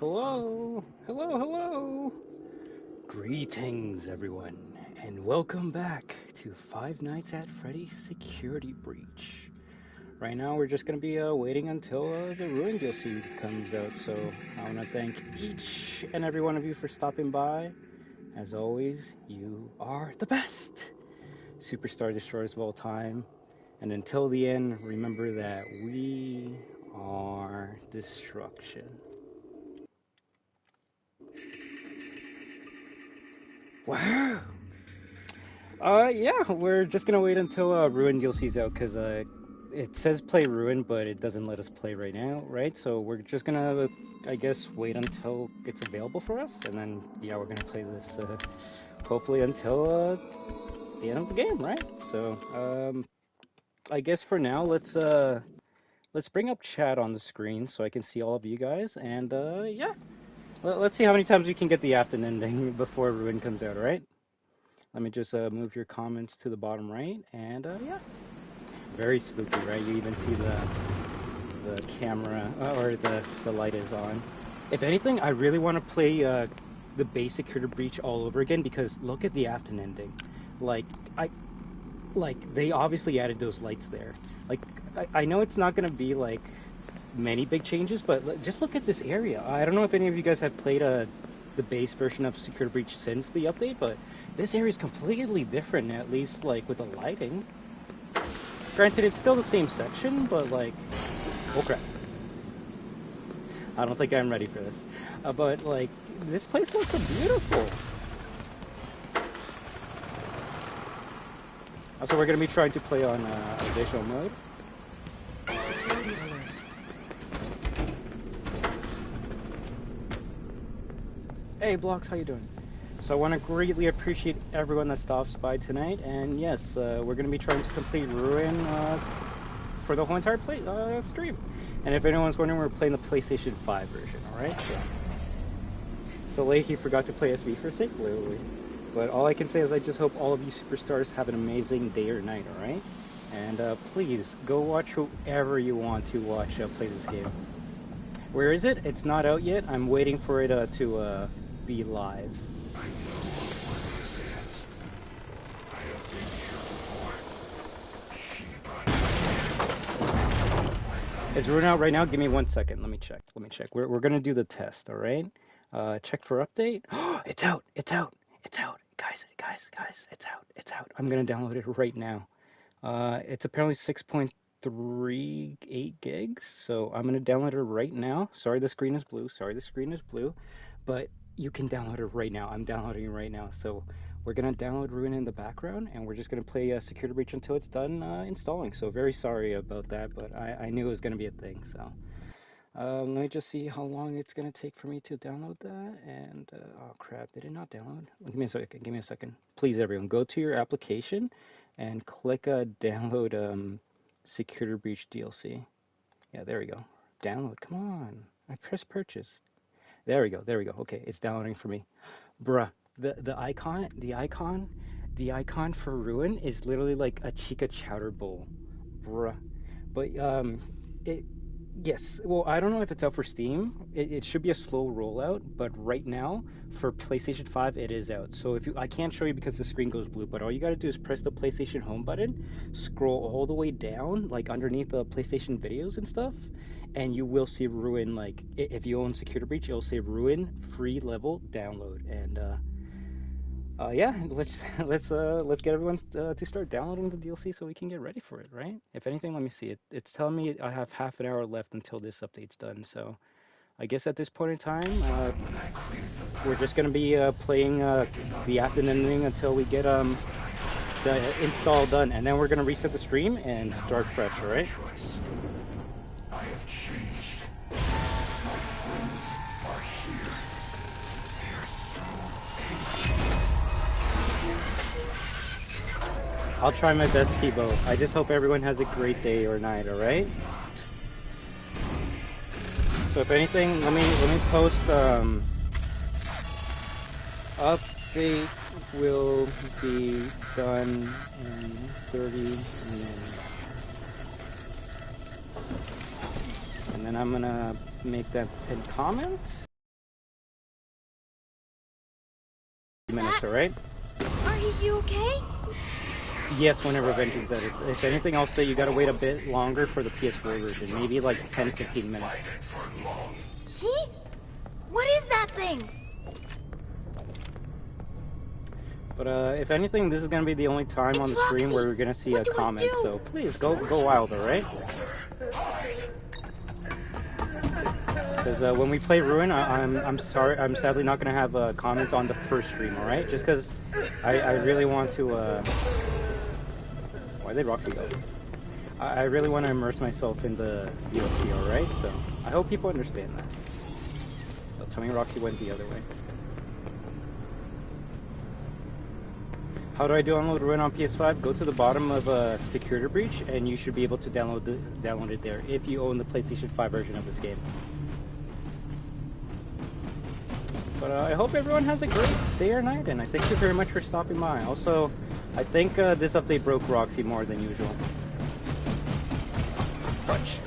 Hello, hello, hello. Greetings, everyone, and welcome back to Five Nights at Freddy's Security Breach. Right now, we're just gonna be waiting until the Ruin DLC comes out. So I want to thank each and every one of you for stopping by. As always, you are the best superstar destroyers of all time. And until the end, remember that we are destruction. Wow. Yeah, we're just gonna wait until Ruin DLC's out because it says play Ruin, but it doesn't let us play right now, right? So we're just gonna, I guess, wait until it's available for us, and then yeah, we're gonna play this hopefully until the end of the game, right? So I guess for now, let's bring up chat on the screen so I can see all of you guys, and yeah, let's see how many times we can get the afternoon ending before Ruin comes out, all right? Let me just move your comments to the bottom right, and yeah, very spooky, right? You even see the camera or the light is on. If anything, I really want to play the base Security Breach all over again because look at the afternoon ending. Like they obviously added those lights there. Like I know it's not gonna be like many big changes, but just look at this area. I don't know if any of you guys have played the base version of Security Breach since the update, but this area is completely different, at least like with the lighting. Granted, it's still the same section, but like, oh crap. I don't think I'm ready for this. But like, this place looks so beautiful. So we're gonna be trying to play on visual mode. Hey Blocks, how you doing? So I want to greatly appreciate everyone that stops by tonight, and yes, we're going to be trying to complete Ruin for the whole entire stream. And if anyone's wondering, we're playing the PlayStation 5 version, alright? So Leahy forgot to play SB for a sec, literally. But all I can say is I just hope all of you superstars have an amazing day or night, alright? And please, go watch whoever you want to watch play this game. Where is it? It's not out yet. I'm waiting for it to be live. I know what this is. I have been here before. It's running out right now. Give me 1 second. Let me check. We're gonna do the test. All right. Check for update. It's out. Guys. It's out. I'm gonna download it right now. It's apparently 6.38 gigs. So I'm gonna download it right now. Sorry, the screen is blue. But you can download it right now. I'm downloading it right now. So we're gonna download Ruin in the background, and we're just gonna play Security Breach until it's done installing. So very sorry about that, but I knew it was gonna be a thing. So let me just see how long it's gonna take for me to download that. And oh crap, did it not download? Give me a second. Please, everyone, go to your application and click download Security Breach DLC. Yeah, there we go. Download. Come on. I pressed purchase. There we go. Okay, it's downloading for me. Bruh, the icon for Ruin is literally like a Chica chowder bowl. Bruh. But yes, well, I don't know if it's out for Steam. It should be a slow rollout, but right now for PlayStation 5 it is out. So I can't show you because the screen goes blue, but all you gotta do is press the PlayStation Home button, scroll all the way down, like underneath the PlayStation videos and stuff, and you will see Ruin. Like if you own Security Breach, it'll say Ruin free level download. And yeah, let's get everyone to start downloading the DLC so we can get ready for it, right? If anything, let me see it. It's telling me I have half an hour left until this update's done. So I guess at this point in time, we're just gonna be playing the afternoon ending until we get the install done, and then we're gonna reset the stream and start fresh, all right? I have changed. My friends are here. They are so angry. I'll try my best, T-Bo. I just hope everyone has a great day or night, alright? So if anything, let me post update will be done in 30 minutes. And then I'm gonna make that in comments. minutes, alright? Are you okay? Yes, whenever Vengeance edits. If anything, I'll say you gotta wait a bit longer for the PS4 version. Maybe like 10-15 minutes. What is that thing? But if anything, this is gonna be the only time on the stream where we're gonna see a comment. So please go wild, alright? Because when we play Ruin, I'm sadly not gonna have comments on the first stream, alright? Just because I really want to. Why did Roxy go? I really want to immerse myself in the DLC, alright? So I hope people understand that. So tell me Roxy went the other way. How do I download Ruin on PS5? Go to the bottom of Security Breach, and you should be able to download it there if you own the PlayStation 5 version of this game. But I hope everyone has a great day or night, and I thank you very much for stopping by. Also, I think this update broke Roxy more than usual. Punch.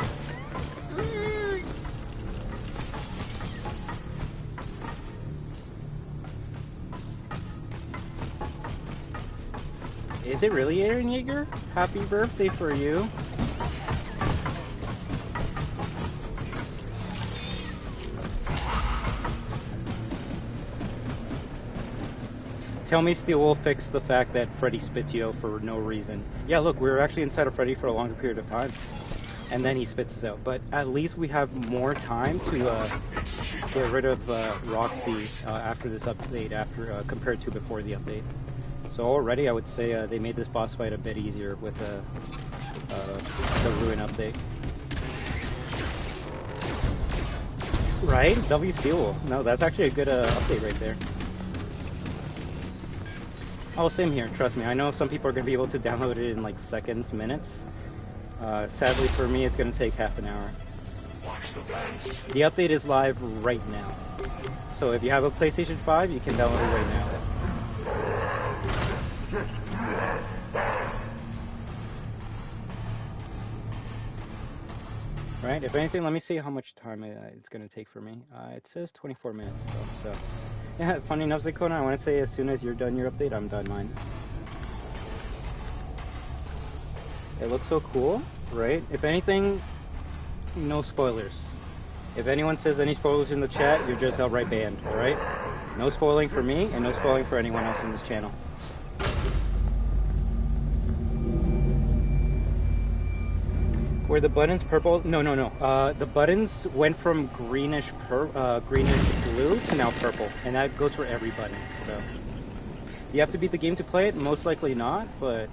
Is it really Aaron Yeager? Happy birthday for you. Tell me Steel will fix the fact that Freddy spits you out for no reason. Yeah, look, we were actually inside of Freddy for a longer period of time. And then he spits us out. But at least we have more time to get rid of Roxy after this update, compared to before the update. So already I would say they made this boss fight a bit easier with the Ruin update. Right? W Steel. No, that's actually a good update right there. Oh, same here, trust me. I know some people are going to be able to download it in like seconds, minutes. Sadly for me, it's going to take half an hour. The update is live right now. So if you have a PlayStation 5, you can download it right now. Right, if anything, let me see how much time it's going to take for me. It says 24 minutes though, so... Yeah, funny enough, Zakona, I want to say as soon as you're done your update, I'm done mine. It looks so cool, right? If anything, no spoilers. If anyone says any spoilers in the chat, you're just outright banned, alright? No spoiling for me, and no spoiling for anyone else in this channel. Were the buttons purple? No. The buttons went from greenish blue to now purple, and that goes for every button. So you have to beat the game to play it. Most likely not, but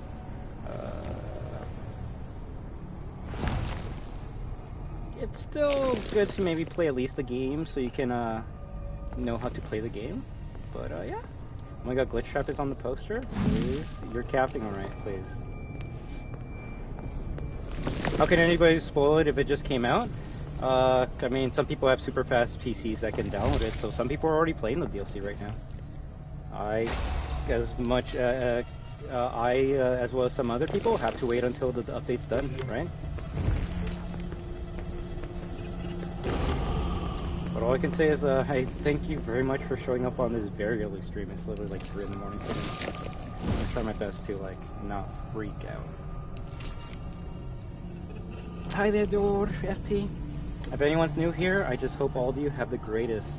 it's still good to maybe play at least the game so you can know how to play the game. But yeah. Oh my god, Glitch Trap is on the poster. Please, you're capping, alright, please. How can anybody spoil it if it just came out? I mean, some people have super fast PCs that can download it, so some people are already playing the DLC right now. As well as some other people, have to wait until the update's done, right? But all I can say is, I thank you very much for showing up on this very early stream. It's literally like 3 in the morning for me. I'm gonna try my best to, like, not freak out. Hi there, Dor FP. If anyone's new here, I just hope all of you have the greatest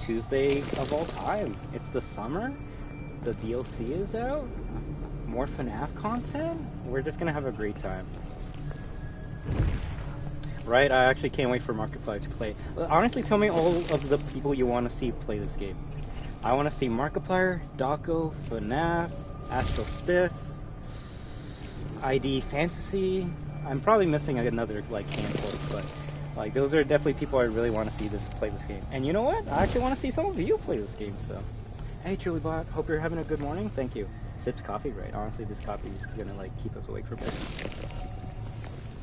Tuesday of all time. It's the summer, the DLC is out, more FNAF content. We're just gonna have a great time. Right, I actually can't wait for Markiplier to play. Honestly, tell me all of the people you want to see play this game. I want to see Markiplier, Dako, FNAF, Astro Spiff, ID Fantasy. I'm probably missing another like handful, but like those are definitely people I really want to see play this game. And you know what? I actually want to see some of you play this game. So, hey, Chilibot, hope you're having a good morning. Thank you. Sips coffee, right? Honestly, this coffee is gonna like keep us awake for a bit.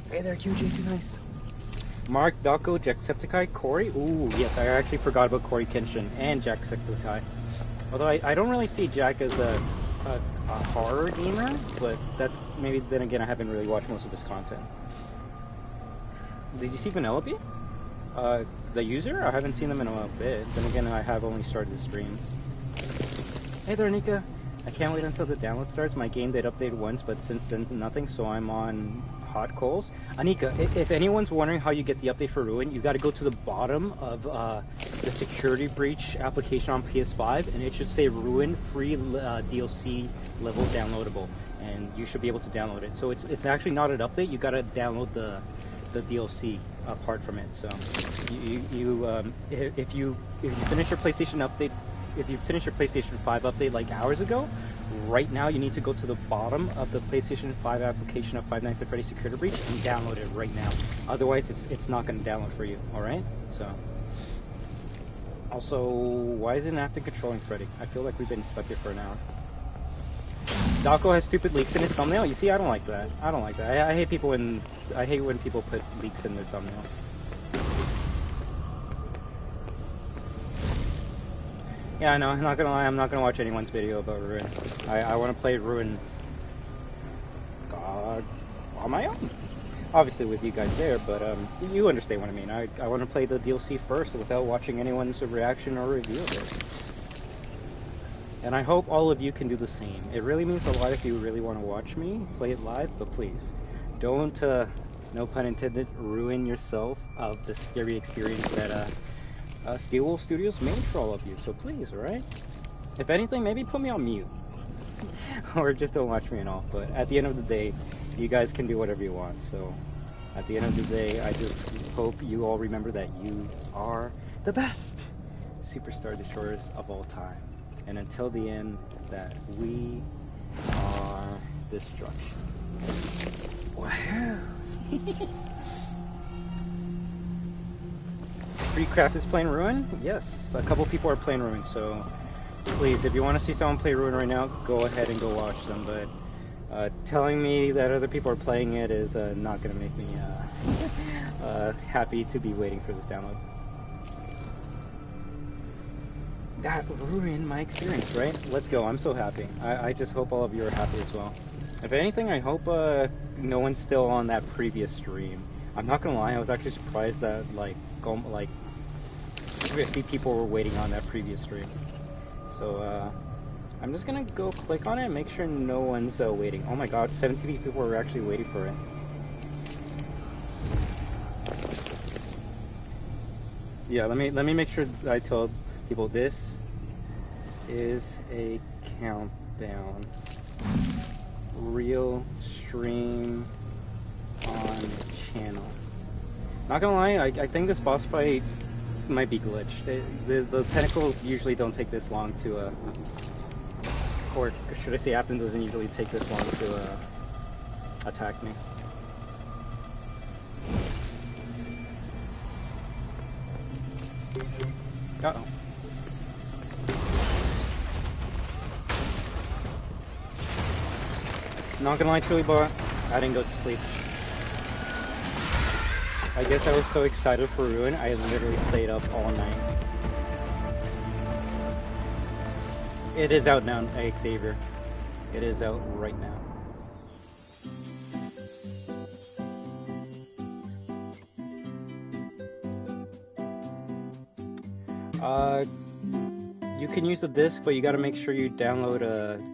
Hey there, QJ, too nice. Mark, Dako, Jacksepticeye, Corey. Ooh, yes, I actually forgot about Corey Kenshin and Jacksepticeye. Although I don't really see Jack as a horror gamer, but that's maybe then again I haven't really watched most of his content. Did you see Vanellope? The user? I haven't seen them in a bit. Then again, I have only started the stream. Hey there, Nika. I can't wait until the download starts. My game did update once, but since then nothing, so I'm on hot coals. Anika, if anyone's wondering how you get the update for Ruin, you gotta go to the bottom of the security breach application on PS5, and it should say Ruin free DLC level downloadable, and you should be able to download it. So it's actually not an update, you gotta download the DLC apart from it. So if you finish your PlayStation update, if you finish your PlayStation 5 update like hours ago, right now you need to go to the bottom of the PlayStation 5 application of Five Nights at Freddy's Security Breach and download it right now. Otherwise, it's not going to download for you. All right. So, also, why isn't active controlling Freddy? I feel like we've been stuck here for an hour. Daco has stupid leaks in his thumbnail. You see, I don't like that. I don't like that. I hate when people put leaks in their thumbnails. Yeah, I know, I'm not gonna lie, I'm not gonna watch anyone's video about Ruin. I wanna play Ruin on my own. Obviously with you guys there, but you understand what I mean. I wanna play the DLC first without watching anyone's reaction or review of it. And I hope all of you can do the same. It really means a lot if you really wanna watch me play it live, but please, don't, no pun intended, ruin yourself of the scary experience that, Steel Wolf Studios made for all of you, so please, alright? If anything, maybe put me on mute. Or just don't watch me at all, but at the end of the day, you guys can do whatever you want, so at the end of the day, I just hope you all remember that you are the best Superstar Destroyers of all time. And until the end, that we are destruction. Wow! Freecraft is playing Ruin? Yes, a couple people are playing Ruin, so please, if you want to see someone play Ruin right now, go ahead and go watch them, but telling me that other people are playing it is not going to make me happy to be waiting for this download. That ruined my experience, right? Let's go, I'm so happy. I just hope all of you are happy as well. If anything, I hope no one's still on that previous stream. I'm not gonna lie, I was actually surprised that like 50 people were waiting on that previous stream. So I'm just gonna go click on it and make sure no one's waiting. Oh my god, 17 people were actually waiting for it. Yeah, let me make sure I tell people this is a countdown. Real stream on channel. Not gonna lie, I think this boss fight might be glitched. The tentacles usually don't take this long to or should I say Afton doesn't usually take this long to attack me. Uh-oh. Not gonna lie, Chili Bar, I didn't go to sleep. I guess I was so excited for Ruin, I literally stayed up all night. It is out now, Xavier. It is out right now. You can use the disc, but you gotta make sure you download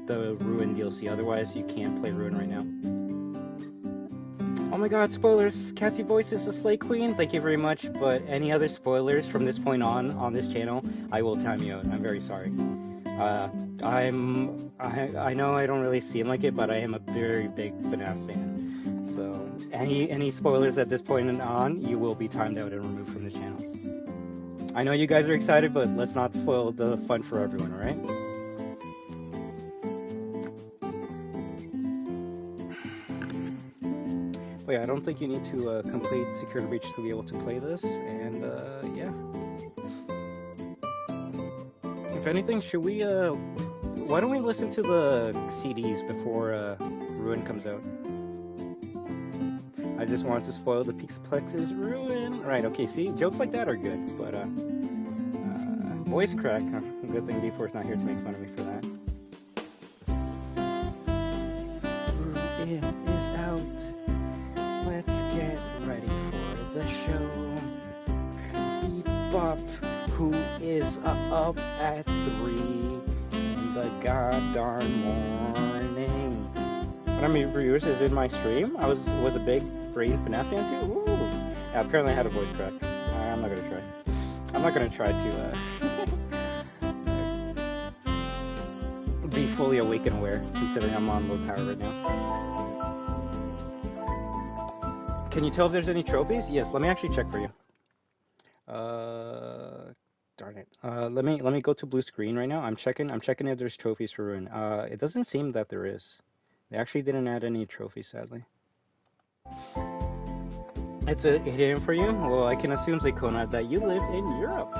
the Ruin DLC, otherwise you can't play Ruin right now. Oh my god, spoilers! Cassie Voice is the Slay Queen, thank you very much, but any other spoilers from this point on this channel, I will time you out. I'm very sorry. I know I don't really seem like it, but I am a very big FNAF fan. So, any spoilers at this point and on, you will be timed out and removed from this channel. I know you guys are excited, but let's not spoil the fun for everyone, alright? But yeah, I don't think you need to complete Security Breach to be able to play this, and yeah. If anything, should we, why don't we listen to the CDs before Ruin comes out? I just wanted to spoil the Pixaplex's Ruin. Right, okay, see, jokes like that are good, but voice crack, huh? Good thing D4's not here to make fun of me for that. Ruin is out. Let's get ready for the show. Bebop, who is up at 3, and the god darn morning. One of my viewers is in my stream. I was a big Brain FNAF fan too. Ooh. Yeah, apparently I had a voice crack. I'm not gonna try. I'm not gonna try to be fully awake and aware, considering I'm on low power right now. Can you tell if there's any trophies? Yes, let me actually check for you. Darn it. Let me go to blue screen right now. I'm checking if there's trophies for Ruin. It doesn't seem that there is. They actually didn't add any trophies, sadly. It's a hidden for you? Well, I can assume, Zakona, that you live in Europe.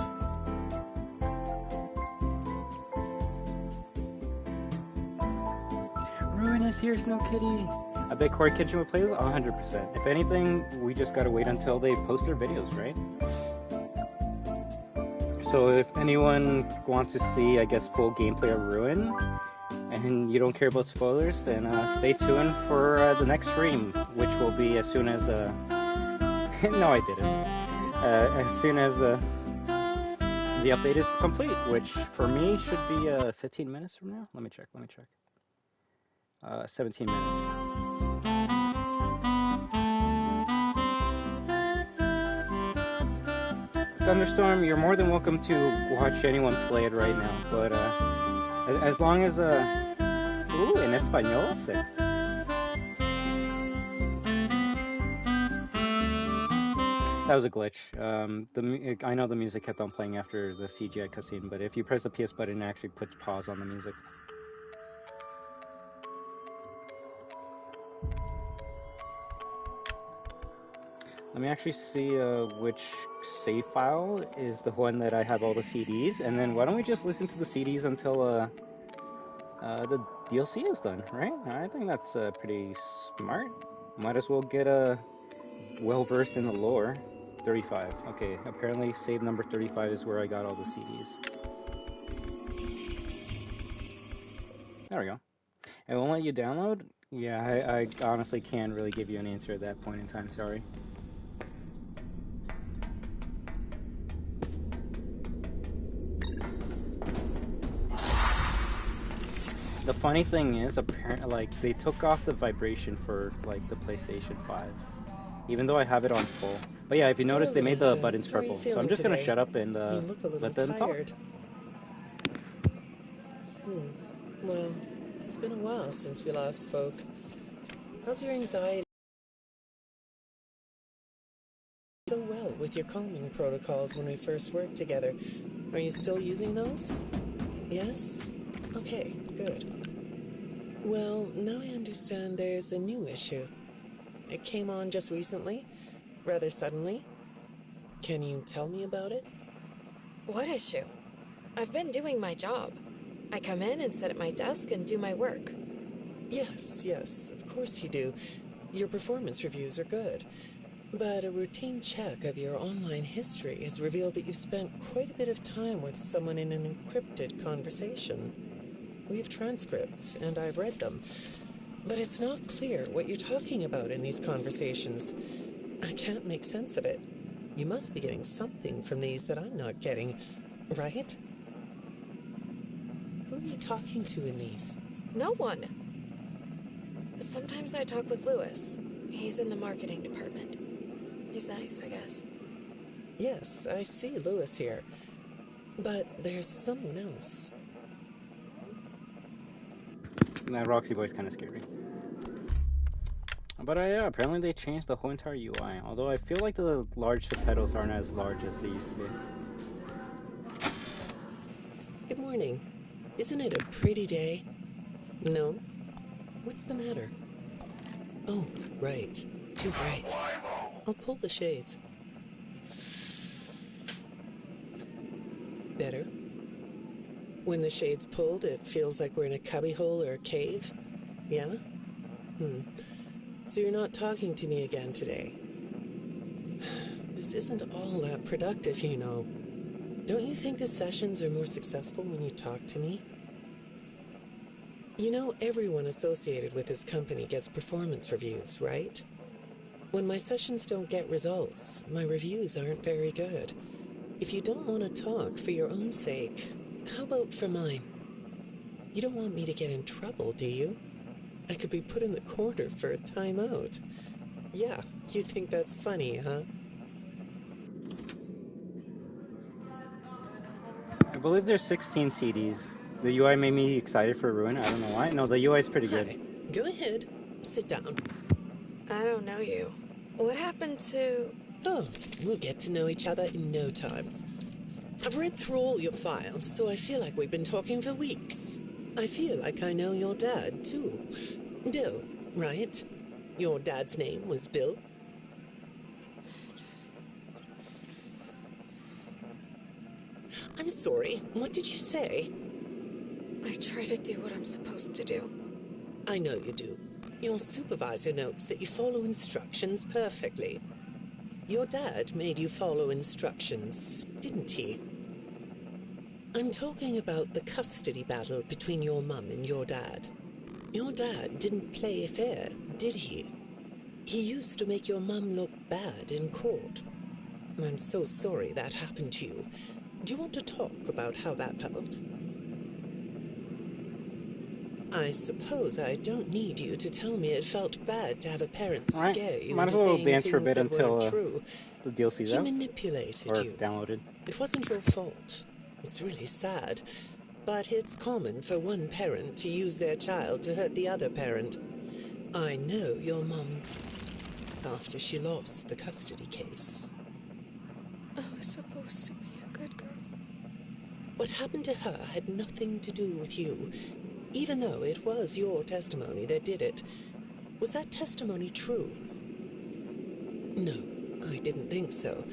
Ruin is here, Snow Kitty. I bet Corey Kitchen will play this 100%. If anything, we just gotta wait until they post their videos, right? So if anyone wants to see, I guess, full gameplay of Ruin, and you don't care about spoilers, then stay tuned for the next stream, which will be as soon as no, I didn't. As soon as the update is complete, which for me should be 15 minutes from now. Let me check. 17 minutes. Thunderstorm, you're more than welcome to watch anyone play it right now, but as long as ooh, in Espanol, sick. That was a glitch. I know the music kept on playing after the CGI cutscene, but if you press the PS button, it actually puts pause on the music. Let me actually see which save file is the one that I have all the CDs, and then why don't we just listen to the CDs until the DLC is done, right? I think that's pretty smart. Might as well get well-versed in the lore. 35. Okay, apparently save number 35 is where I got all the CDs. There we go. It won't let you download? Yeah, I honestly can't really give you an answer at that point in time, sorry. The funny thing is, apparently, like, they took off the vibration for, like, the PlayStation 5. Even though I have it on full. But yeah, if you notice, they made the buttons purple. So I'm just gonna shut up and let them talk. Well, it's been a while since we last spoke. How's your anxiety? So well with your calming protocols when we first worked together. Are you still using those? Yes? Okay, good. Well, now I understand there's a new issue. It came on just recently, rather suddenly. Can you tell me about it? What issue? I've been doing my job. I come in and sit at my desk and do my work. Yes, of course you do. Your performance reviews are good. But a routine check of your online history has revealed that you spent quite a bit of time with someone in an encrypted conversation. We have transcripts, and I've read them. But it's not clear what you're talking about in these conversations. I can't make sense of it. You must be getting something from these that I'm not getting, right? Who are you talking to in these? No one. Sometimes I talk with Lewis. He's in the marketing department. He's nice, I guess. Yes, I see Lewis here. But there's someone else. That Roxy voice kind of scary. But yeah, apparently they changed the whole entire UI. Although I feel like the large subtitles aren't as large as they used to be. Good morning. Isn't it a pretty day? No? What's the matter? Oh, right. Too bright. I'll pull the shades. Better? When the shade's pulled, it feels like we're in a cubbyhole or a cave? Yeah? So you're not talking to me again today? This isn't all that productive, you know. Don't you think the sessions are more successful when you talk to me? You know, everyone associated with this company gets performance reviews, right? When my sessions don't get results, my reviews aren't very good. If you don't want to talk for your own sake, how about for mine? You don't want me to get in trouble, do you? I could be put in the corner for a timeout. Yeah, you think that's funny, huh? I believe there's 16 CDs. The UI made me excited for Ruin. I don't know why. No, the UI is pretty good. Hi. Go ahead. Sit down. I don't know you. What happened to... Oh, we'll get to know each other in no time. I've read through all your files, so I feel like we've been talking for weeks. I feel like I know your dad, too. Bill, right? Your dad's name was Bill? I'm sorry, what did you say? I try to do what I'm supposed to do. I know you do. Your supervisor notes that you follow instructions perfectly. Your dad made you follow instructions, didn't he? I'm talking about the custody battle between your mum and your dad. Your dad didn't play fair, did he? He used to make your mum look bad in court. I'm so sorry that happened to you. Do you want to talk about how that felt? I suppose I don't need you to tell me it felt bad to have a parent Alright, scare you might into as well saying dance for a things bit that until weren't true. the DLC's He out manipulated or you. downloaded. It wasn't your fault. It's really sad. But it's common for one parent to use their child to hurt the other parent. I know your mum after she lost the custody case. I was supposed to be a good girl. What happened to her had nothing to do with you, even though it was your testimony that did it. Was that testimony true? No, I didn't think so.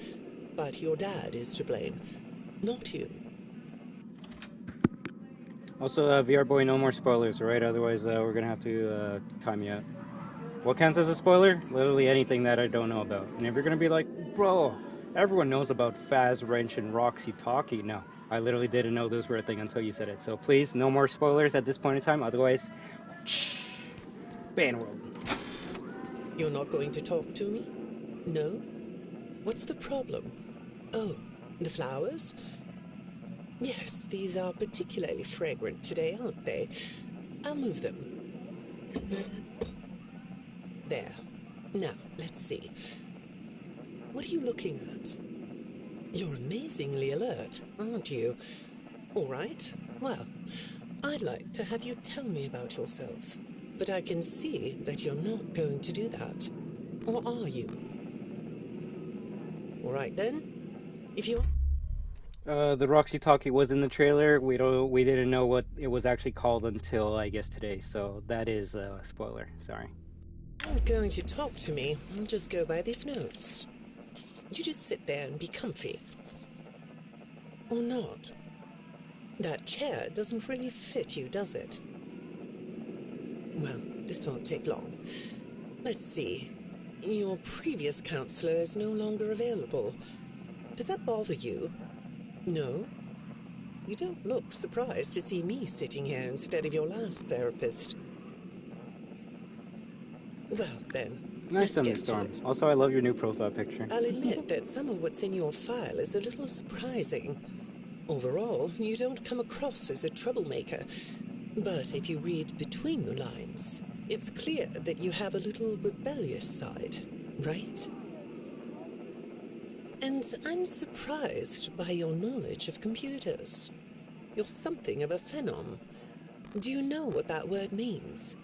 But your dad is to blame, not you. Also, VR boy, no more spoilers, alright? Otherwise, we're gonna have to time you out. What counts as a spoiler? Literally anything that I don't know about. And if you're gonna be like, bro, everyone knows about Faz, Wrench, and Roxy talkie. No, I literally didn't know those were a thing until you said it. So please, no more spoilers at this point in time. Otherwise, ban world. You're not going to talk to me? No? What's the problem? Oh, the flowers? Yes, these are particularly fragrant today, aren't they? I'll move them. There. Now, let's see. What are you looking at? You're amazingly alert, aren't you? All right. Well, I'd like to have you tell me about yourself. But I can see that you're not going to do that. Or are you? All right, then. If you... The Roxy talkie was in the trailer. We didn't know what it was actually called until, I guess, today. So that is a spoiler. Sorry. aren't going to talk to me, I'll just go by these notes. You just sit there and be comfy. Or not. That chair doesn't really fit you, does it? Well, this won't take long. Let's see. Your previous counselor is no longer available. Does that bother you? No? You don't look surprised to see me sitting here instead of your last therapist. Well, then, Nice let's get to thunderstorm. it. Also, I love your new profile picture. I'll admit that some of what's in your file is a little surprising. Overall, you don't come across as a troublemaker. But if you read between the lines, it's clear that you have a little rebellious side, right? And I'm surprised by your knowledge of computers. You're something of a phenom. Do you know what that word means?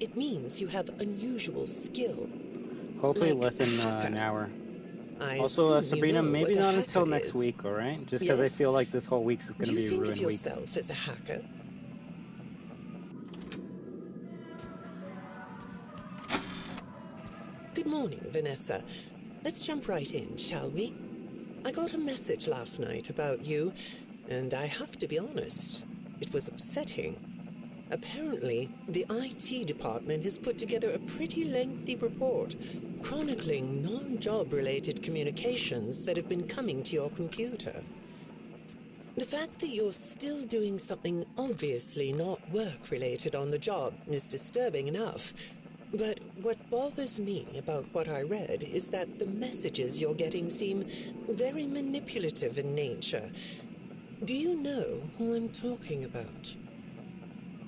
It means you have unusual skill. Hopefully Like less than hacker. an hour. I Also, assume you Sabrina, know maybe what a not until hacker next is. week, alright? Just because Yes? I feel like this whole week is going Do to you be a think of ruined week. yourself as a hacker? Good morning, Vanessa. Let's jump right in, shall we? I got a message last night about you, and I have to be honest, it was upsetting. Apparently, the IT department has put together a pretty lengthy report chronicling non-job-related communications that have been coming to your computer. The fact that you're still doing something obviously not work-related on the job is disturbing enough. But what bothers me about what I read is that the messages you're getting seem very manipulative in nature. Do you know who I'm talking about?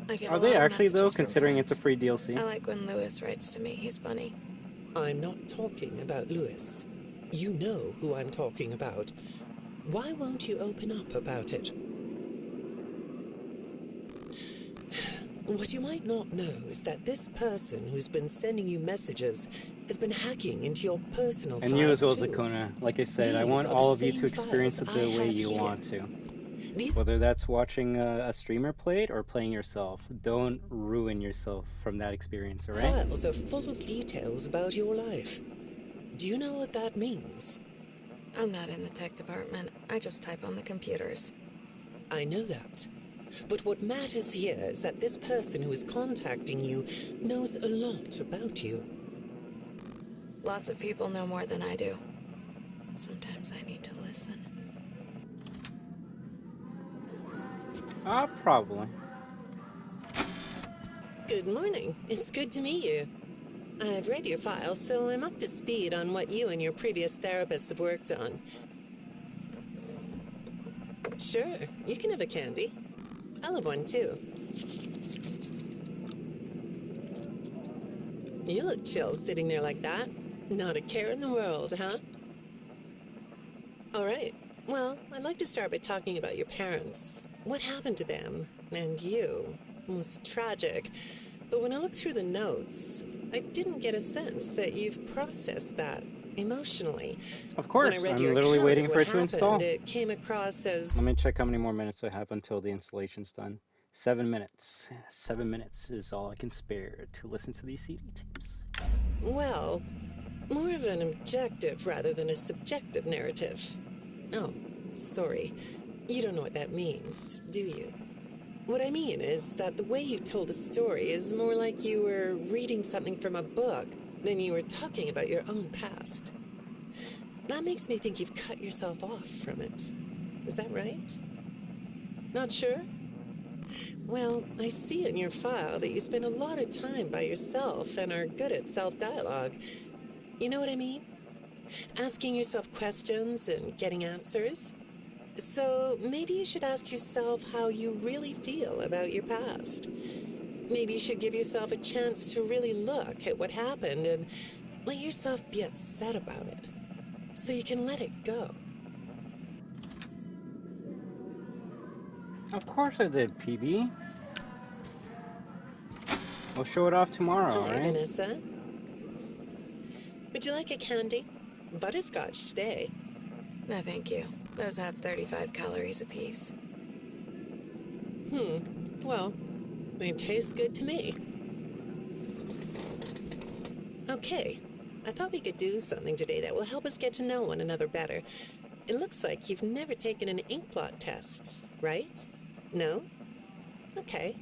I get Are a they lot of actually, though, messages from considering it's a friends. free DLC? I like when Lewis writes to me. He's funny. I'm not talking about Lewis. You know who I'm talking about. Why won't you open up about it? What you might not know is that this person who's been sending you messages has been hacking into your personal And files you as well, too. Zakona. Like I said, I These want are the all of you same to experience files it I the way have you here. want to. These Whether that's watching a streamer play it or playing yourself, don't ruin yourself from that experience, alright? files are full of details about your life. Do you know what that means? I'm not in the tech department. I just type on the computers. I know that. But what matters here is that this person who is contacting you knows a lot about you. Lots of people know more than I do. Sometimes I need to listen. Probably. Good morning. It's good to meet you. I've read your file, so I'm up to speed on what you and your previous therapists have worked on. Sure, you can have a candy. I'll have one too. You look chill sitting there like that. Not a care in the world, huh? All right. Well, I'd like to start by talking about your parents. What happened to them and you? It was tragic. But when I looked through the notes, I didn't get a sense that you've processed that emotionally. Of course, When I read I'm your literally account waiting of for what it to happened, install. it came across as... Let me check how many more minutes I have until the installation's done. 7 minutes. 7 minutes is all I can spare to listen to these CD tapes. well, more of an objective rather than a subjective narrative. Oh, sorry. You don't know what that means, do you? What I mean is that the way you told the story is more like you were reading something from a book than you were talking about your own past. That makes me think you've cut yourself off from it. Is that right? Not sure? Well, I see in your file that you spend a lot of time by yourself and are good at self-dialogue. You know what I mean? Asking yourself questions and getting answers. So maybe you should ask yourself how you really feel about your past. Maybe you should give yourself a chance to really look at what happened and let yourself be upset about it, so you can let it go. Of course I did, PB. We'll show it off tomorrow, Hi, right? Vanessa. Would you like a candy? Butterscotch today. No, thank you. Those have 35 calories apiece. Well, they taste good to me. Okay, I thought we could do something today that will help us get to know one another better. It looks like you've never taken an ink blot test, right? No? Okay.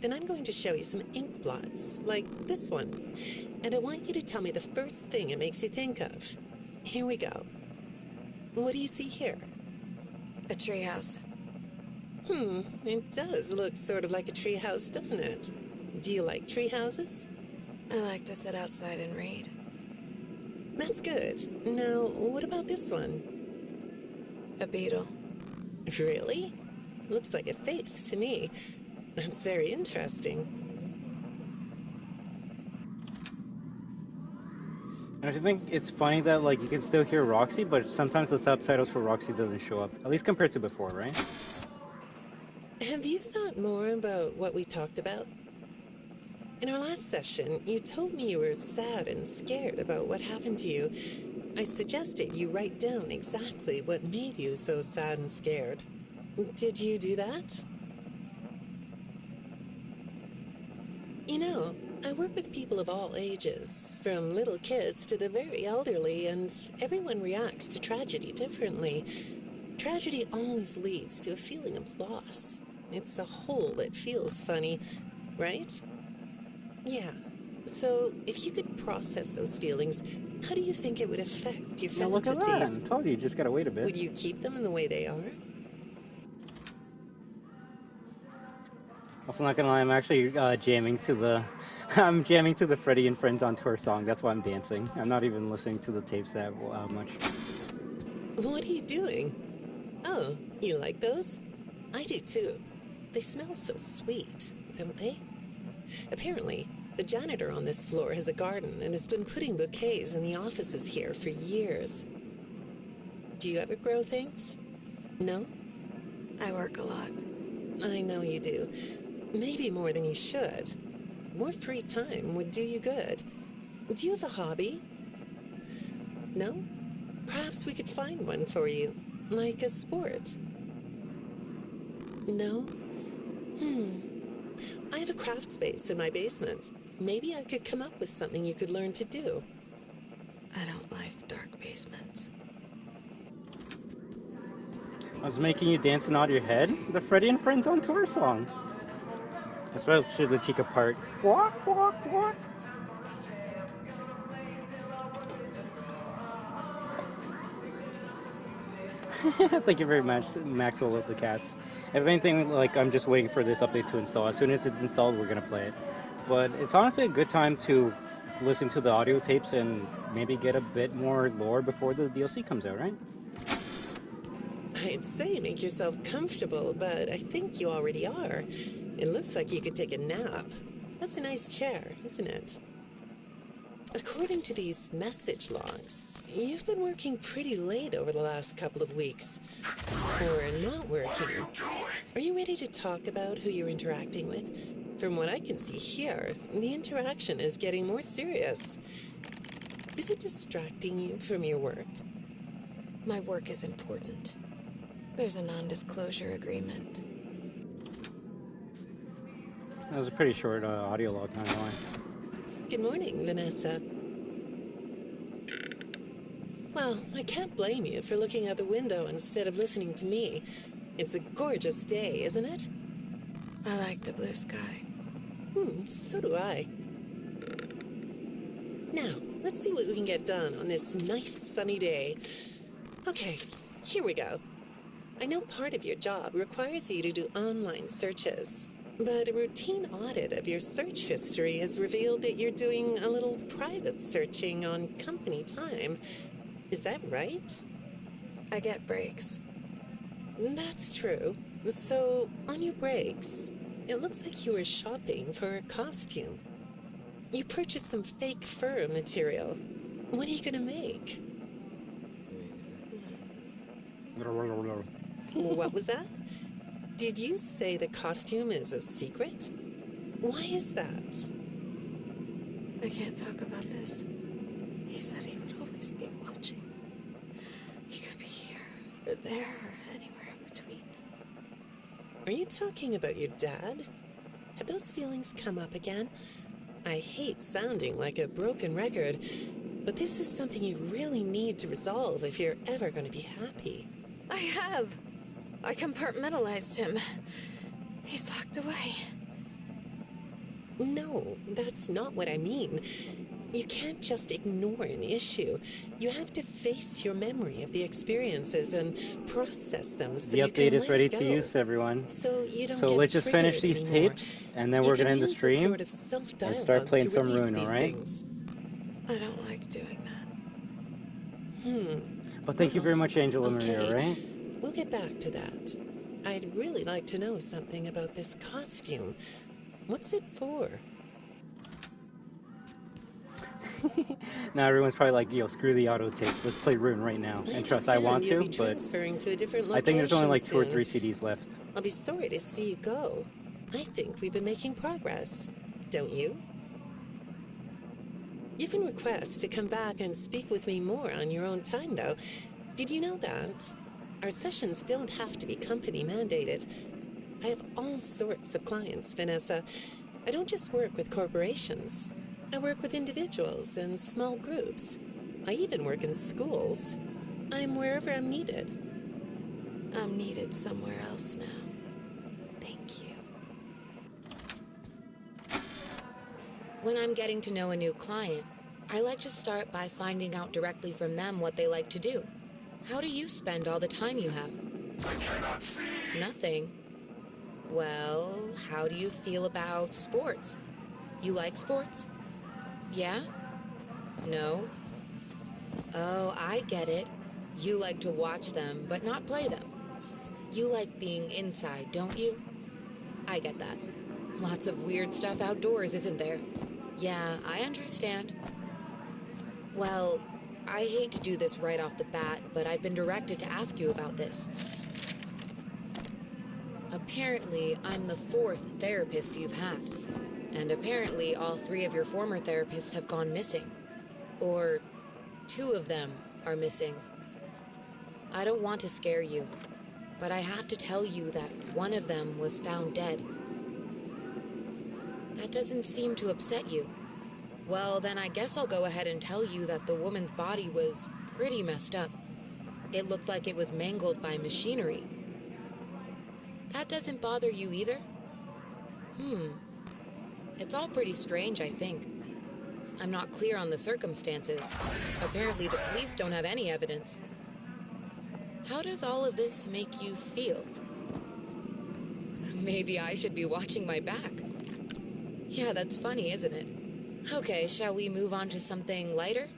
Then I'm going to show you some ink blots, like this one. And I want you to tell me the first thing it makes you think of. Here we go. What do you see here? A treehouse. It does look sort of like a treehouse, doesn't it? Do you like treehouses? I like to sit outside and read. That's good. Now, what about this one? A beetle. Really? Looks like a face to me. That's very interesting. I think it's funny that like you can still hear Roxy, but sometimes the subtitles for Roxy doesn't show up. At least compared to before, right? Have you thought more about what we talked about? In our last session, you told me you were sad and scared about what happened to you. I suggested you write down exactly what made you so sad and scared. Did you do that? You know, I work with people of all ages, from little kids to the very elderly, and everyone reacts to tragedy differently. Tragedy always leads to a feeling of loss. It's a hole that feels funny, right? Yeah. So, if you could process those feelings, how do you think it would affect your Now look at that. fantasies? I told you, you just gotta wait a bit. Would you keep them in the way they are? Also, not gonna lie, I'm actually jamming to the... I'm jamming to the Freddy and Friends on Tour song. That's why I'm dancing. I'm not even listening to the tapes that much. What are you doing? Oh, you like those? I do too. They smell so sweet. don't they? Apparently, the janitor on this floor has a garden and has been putting bouquets in the offices here for years. Do you ever grow things? No? I work a lot. I know you do. Maybe more than you should. More free time would do you good. Do you have a hobby? No? Perhaps we could find one for you, like a sport. No? I have a craft space in my basement. Maybe I could come up with something you could learn to do. I don't like dark basements. I was making you dance and nod your head. The Freddy and Friends on Tour song. Especially the Chica part. Walk, walk, walk. Thank you very much, Maxwell of the Cats. If anything, like, I'm just waiting for this update to install. As soon as it's installed, we're gonna play it. But it's honestly a good time to listen to the audio tapes and maybe get a bit more lore before the DLC comes out, right? I'd say make yourself comfortable, but I think you already are. It looks like you could take a nap. That's a nice chair, isn't it? According to these message logs, you've been working pretty late over the last couple of weeks. Or not working. Are you ready to talk about who you're interacting with? From what I can see here, the interaction is getting more serious. Is it distracting you from your work? My work is important. There's a non-disclosure agreement. That was a pretty short audio log, not gonna lie. Good morning, Vanessa. Well, I can't blame you for looking out the window instead of listening to me. It's a gorgeous day, isn't it? I like the blue sky. So do I. Now, let's see what we can get done on this nice sunny day. Okay, here we go. I know part of your job requires you to do online searches, but a routine audit of your search history has revealed that you're doing a little private searching on company time. Is that right? I get breaks. That's true. So, on your breaks, it looks like you were shopping for a costume. You purchased some fake fur material. What are you gonna make? What was that? Did you say the costume is a secret? Why is that? I can't talk about this. He said he would always be watching. He could be here, or there, or anywhere in between. Are you talking about your dad? Have those feelings come up again? I hate sounding like a broken record, but this is something you really need to resolve if you're ever going to be happy. I have. I compartmentalized him. He's locked away. No, that's not what I mean. You can't just ignore an issue. You have to face your memory of the experiences and process them so The you update can is let ready it to go. use, everyone. So you don't So get let's just finish triggered these anymore. tapes, and then You we're can gonna end the use a stream sort of self-dialogue and start playing to some release Rune, these alright? things. I don't like doing that. But thank you very much, Angela Okay. Maria, right? We'll get back to that. I'd really like to know something about this costume. What's it for? Now everyone's probably like, yo, screw the auto tapes. Let's play Rune right now. And trust, I want to, you'll be but transferring to a different I location think there's only like 2 or soon. 3 CDs left. I'll be sorry to see you go. I think we've been making progress. Don't you? You can request to come back and speak with me more on your own time, though. Did you know that? Our sessions don't have to be company mandated. I have all sorts of clients, Vanessa. I don't just work with corporations. I work with individuals and small groups. I even work in schools. I'm wherever I'm needed. I'm needed somewhere else now. Thank you. When I'm getting to know a new client, I like to start by finding out directly from them what they like to do. How do you spend all the time you have? I cannot see. Nothing. Well, how do you feel about sports? You like sports? Yeah? No? Oh, I get it. You like to watch them, but not play them. You like being inside, don't you? I get that. Lots of weird stuff outdoors, isn't there? Yeah, I understand. Well, I hate to do this right off the bat, but I've been directed to ask you about this. Apparently, I'm the 4th therapist you've had. And apparently, all 3 of your former therapists have gone missing. Or 2 of them are missing. I don't want to scare you, but I have to tell you that one of them was found dead. That doesn't seem to upset you. Well, then I guess I'll go ahead and tell you that the woman's body was pretty messed up. It looked like it was mangled by machinery. That doesn't bother you either? It's all pretty strange, I think. I'm not clear on the circumstances. Apparently the police don't have any evidence. How does all of this make you feel? Maybe I should be watching my back. Yeah, that's funny, isn't it? Okay, shall we move on to something lighter?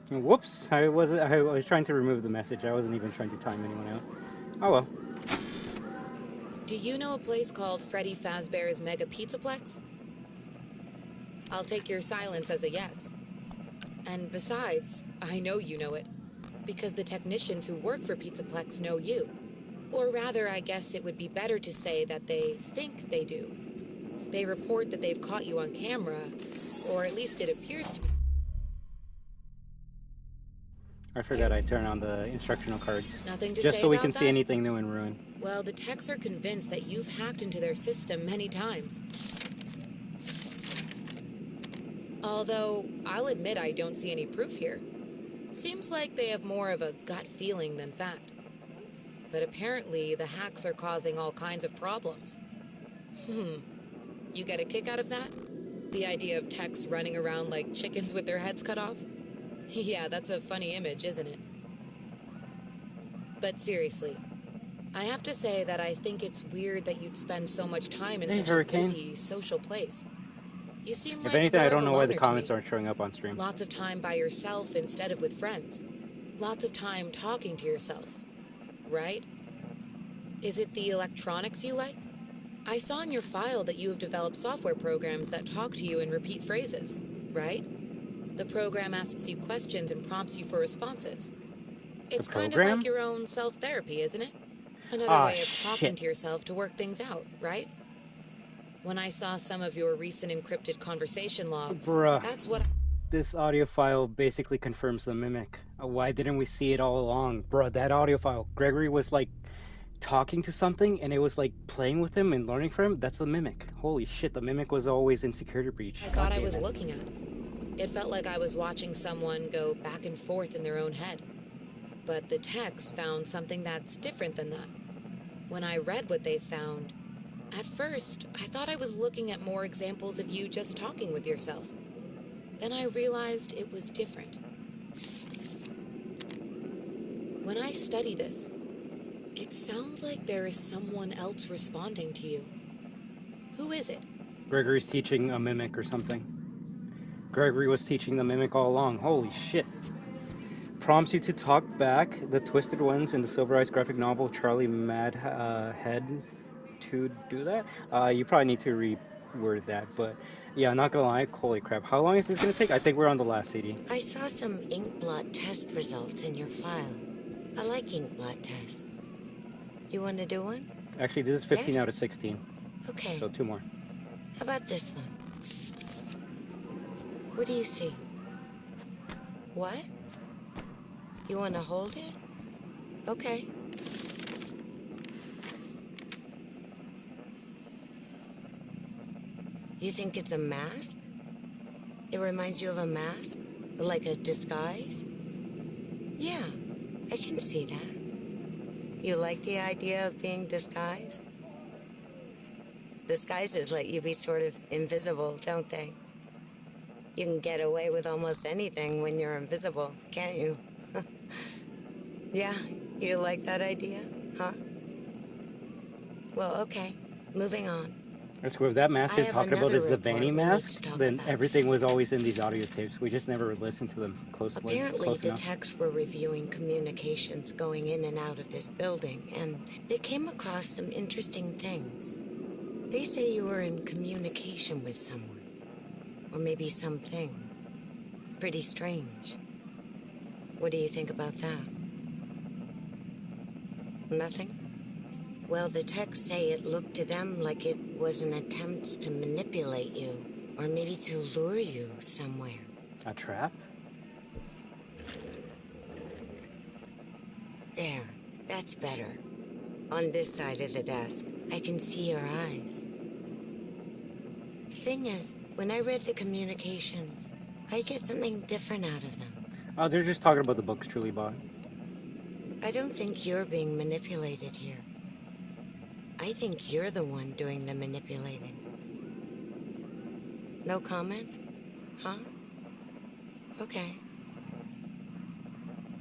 Whoops! I was trying to remove the message. I wasn't even trying to time anyone out. Oh well. Do you know a place called Freddy Fazbear's Mega Pizzaplex? I'll take your silence as a yes. And besides, I know you know it, because the technicians who work for Pizzaplex know you. Or rather, I guess it would be better to say that they think they do. They report that they've caught you on camera, or at least it appears to be. I forgot I turned on the instructional cards. Nothing to just say so we about can that? see anything new in Ruin. Well, the techs are convinced that you've hacked into their system many times. Although, I'll admit I don't see any proof here. Seems like they have more of a gut feeling than fact. But apparently, the hacks are causing all kinds of problems. You get a kick out of that? The idea of techs running around like chickens with their heads cut off? Yeah, that's a funny image, isn't it? But seriously, I have to say that I think it's weird that you'd spend so much time in such Hurricane. a busy, social place. You seem like If anything, more I don't of a know why the loner to comments me. aren't showing up on stream. Lots of time by yourself instead of with friends. Lots of time talking to yourself. Right? Is it the electronics you like? I saw in your file that you have developed software programs that talk to you in repeat phrases, right? The program asks you questions and prompts you for responses. It's kind of like your own self-therapy, isn't it? Another way of talking to yourself to work things out, right? When I saw some of your recent encrypted conversation logs, that's what... This audio file basically confirms the mimic. Why didn't we see it all along? Bruh, that audio file. Gregory was like talking to something and it was like playing with him and learning from him. That's the mimic. Holy shit, the mimic was always in security breach. I thought I was looking at. It felt like I was watching someone go back and forth in their own head. But the techs found something that's different than that. When I read what they found, at first, I thought I was looking at more examples of you just talking with yourself. Then I realized it was different. When I study this, it sounds like there is someone else responding to you. Who is it? Gregory's teaching a mimic or something. Gregory was teaching the mimic all along. Holy shit. Prompts you to talk back the twisted ones in the Silver Eyes graphic novel Charlie Madhead to do that. You probably need to reword that, but yeah, not gonna lie, holy crap. How long is this gonna take? I think we're on the last CD. I saw some ink blot test results in your file. I like ink blot tests. You want to do one? Actually, this is 15 out of 16. Okay. So 2 more. How about this one? What do you see? What? You want to hold it? Okay. You think it's a mask? It reminds you of a mask? Like a disguise? Yeah, I can see that. You like the idea of being disguised? Disguises let you be sort of invisible, don't they? You can get away with almost anything when you're invisible, can't you? Yeah, you like that idea, huh? Well, okay, moving on. So if that mask I they're have talking about another is the report Vanny we need mask, to talk then about. everything was always in these audio tapes. We just never listened to them close Apparently, the enough. techs were reviewing communications going in and out of this building, and they came across some interesting things. They say you were in communication with someone, or maybe something. Pretty strange. What do you think about that? Nothing? Well, the techs say it looked to them like it was an attempt to manipulate you, or maybe to lure you somewhere. A trap? There, that's better. On this side of the desk, I can see your eyes. The thing is, when I read the communications, I get something different out of them. Oh, they're just talking about the books Truly bought. I don't think you're being manipulated here. I think you're the one doing the manipulating. No comment? Huh? Okay.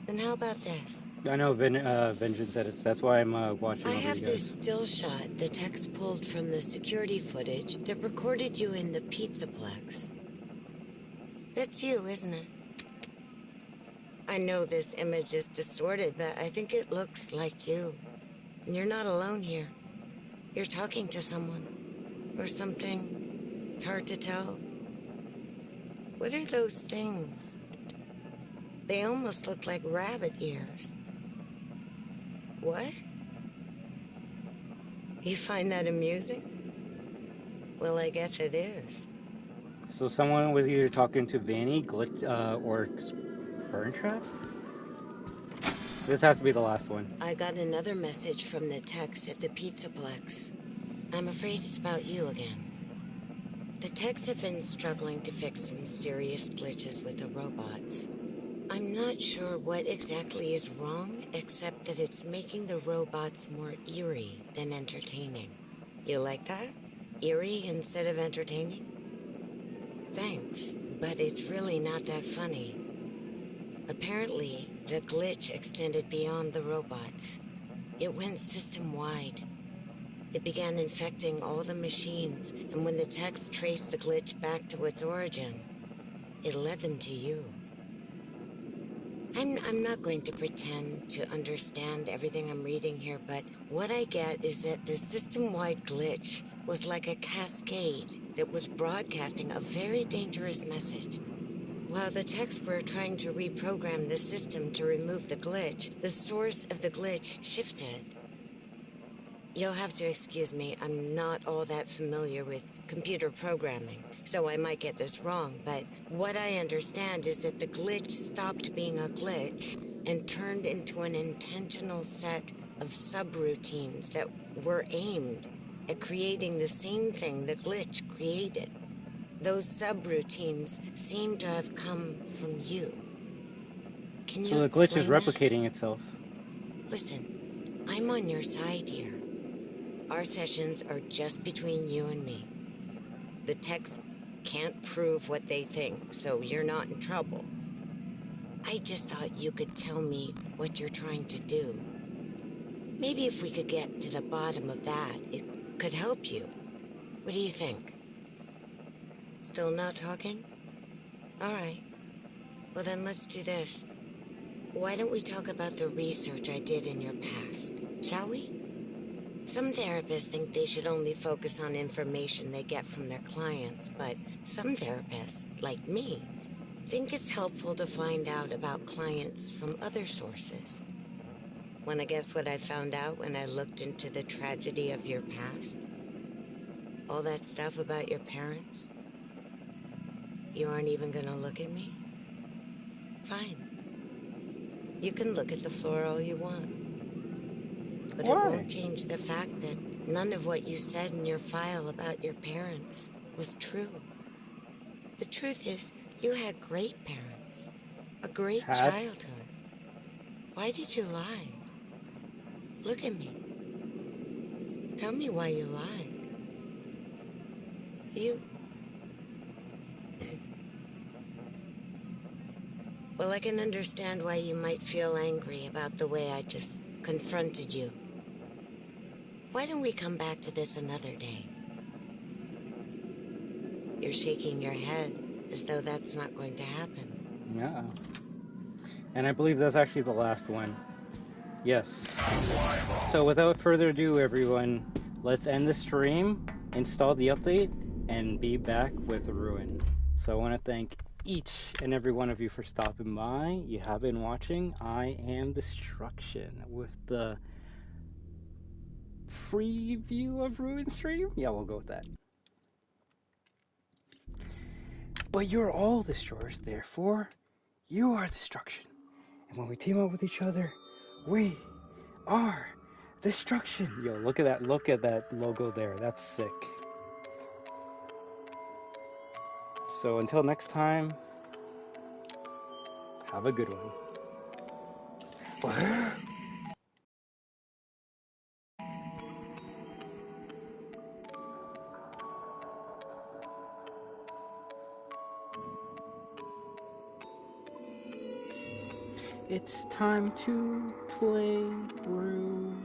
Then how about this? I know Vengeance edits. That's why I'm watching I over have you this guys. still shot the techs pulled from the security footage that recorded you in the Pizzaplex. That's you, isn't it? I know this image is distorted, but I think it looks like you. And you're not alone here. You're talking to someone. Or something. It's hard to tell. What are those things? They almost look like rabbit ears. What? You find that amusing? Well, I guess it is. So someone was either talking to Vanny, Glitch, or Burn Trap? This has to be the last one. I got another message from the techs at the Pizzaplex. I'm afraid it's about you again. The techs have been struggling to fix some serious glitches with the robots. I'm not sure what exactly is wrong, except that it's making the robots more eerie than entertaining. You like that? Eerie instead of entertaining? Thanks, but it's really not that funny. Apparently, the glitch extended beyond the robots. It went system-wide. It began infecting all the machines, and when the techs traced the glitch back to its origin, it led them to you. I'm not going to pretend to understand everything I'm reading here, but what I get is that the system-wide glitch was like a cascade that was broadcasting a very dangerous message. While the techs were trying to reprogram the system to remove the glitch, the source of the glitch shifted. You'll have to excuse me, I'm not all that familiar with computer programming, so I might get this wrong, but what I understand is that the glitch stopped being a glitch and turned into an intentional set of subroutines that were aimed at creating the same thing the glitch created. Those subroutines seem to have come from you. Can you So the glitch is explain that? replicating itself. Listen, I'm on your side here. Our sessions are just between you and me. The techs can't prove what they think, so you're not in trouble. I just thought you could tell me what you're trying to do. Maybe if we could get to the bottom of that, it could help you. What do you think? Still not talking? All right. Well, then let's do this. Why don't we talk about the research I did in your past, shall we? Some therapists think they should only focus on information they get from their clients, but some therapists, like me, think it's helpful to find out about clients from other sources. Want to guess what I found out when I looked into the tragedy of your past? All that stuff about your parents? You aren't even gonna look at me? Fine. You can look at the floor all you want. But Why? it won't change the fact that none of what you said in your file about your parents was true. The truth is, you had great parents. A great Had? childhood. Why did you lie? Look at me. Tell me why you lied. You... Well, I can understand why you might feel angry about the way I just confronted you. Why don't we come back to this another day? you're shaking your head as though that's not going to happen. Yeah. And I believe that's actually the last one. Yes. So without further ado, everyone, let's end the stream, install the update, and be back with Ruin. So I want to thank each and every one of you for stopping by. You have been watching I Am Destruction with the free view of Ruin stream? Yeah, we'll go with that. But you're all destroyers, therefore, you are destruction. And when we team up with each other, we are destruction. Yo, look at that logo there. That's sick. So until next time, have a good one. It's time to play Ruin.